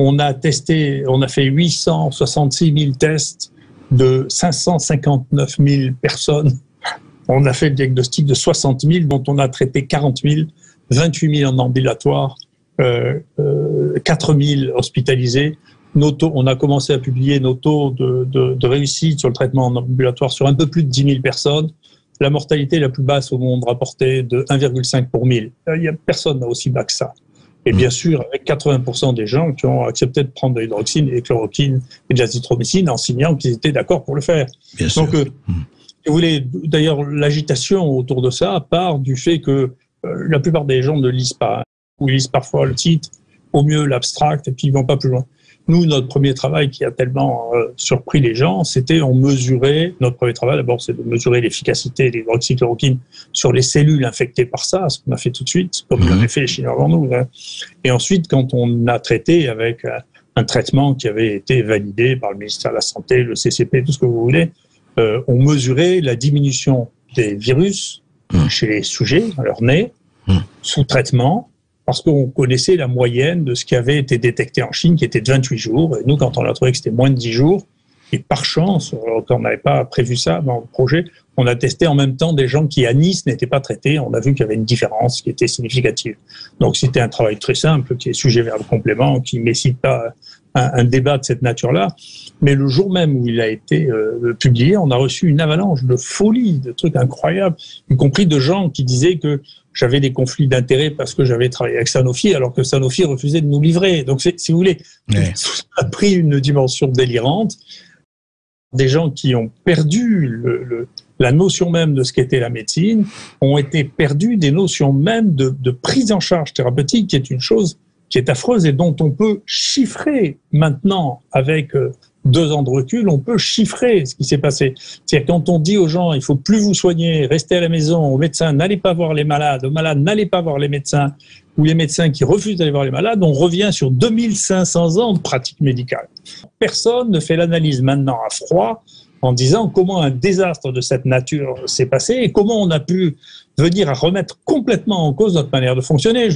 On a fait 866 000 tests de 559 000 personnes. On a fait le diagnostic de 60 000, dont on a traité 40 000, 28 000 en ambulatoire, 4 000 hospitalisés. On a commencé à publier nos taux de réussite sur le traitement en ambulatoire sur un peu plus de 10 000 personnes. La mortalité la plus basse au monde rapportée de 1,5 pour 1000. Personne n'a aussi bas que ça. Et bien sûr, avec 80% des gens qui ont accepté de prendre de l'hydroxyne et de chloroquine et de l'azithromycine en signant qu'ils étaient d'accord pour le faire. Bien Donc, sûr. si vous voulez, d'ailleurs, l'agitation autour de ça part du fait que la plupart des gens ne lisent pas, ou lisent parfois le titre, au mieux l'abstract, et puis ils ne vont pas plus loin. Nous, notre premier travail qui a tellement surpris les gens, c'était on mesurait, notre premier travail d'abord, c'est de mesurer l'efficacité de l'hydroxychloroquine sur les cellules infectées par ça, ce qu'on a fait tout de suite, comme l'avaient fait les Chinois avant nous. Hein. Et ensuite, quand on a traité avec un traitement qui avait été validé par le ministère de la Santé, le CCP, tout ce que vous voulez, on mesurait la diminution des virus chez les sujets, à leur nez, sous traitement, parce qu'on connaissait la moyenne de ce qui avait été détecté en Chine, qui était de 28 jours. Et nous, quand on a trouvé que c'était moins de 10 jours, et par chance, quand on n'avait pas prévu ça dans le projet, on a testé en même temps des gens qui, à Nice, n'étaient pas traités. On a vu qu'il y avait une différence qui était significative. Donc, c'était un travail très simple, qui est sujet verbe complément, qui ne nécessite pas un débat de cette nature-là. Mais le jour même où il a été publié, on a reçu une avalanche de folie, de trucs incroyables, y compris de gens qui disaient que j'avais des conflits d'intérêts parce que j'avais travaillé avec Sanofi, alors que Sanofi refusait de nous livrer. Donc, si vous voulez, ça a pris une dimension délirante. Des gens qui ont perdu la notion même de ce qu'était la médecine, ont été perdus des notions même de prise en charge thérapeutique, qui est une chose qui est affreuse et dont on peut chiffrer maintenant avec 2 ans de recul, on peut chiffrer ce qui s'est passé. C'est-à-dire quand on dit aux gens, il faut plus vous soigner, restez à la maison, aux médecins, n'allez pas voir les malades, aux malades, n'allez pas voir les médecins, ou les médecins qui refusent d'aller voir les malades, on revient sur 2500 ans de pratique médicale. Personne ne fait l'analyse maintenant à froid en disant comment un désastre de cette nature s'est passé et comment on a pu venir à remettre complètement en cause notre manière de fonctionner.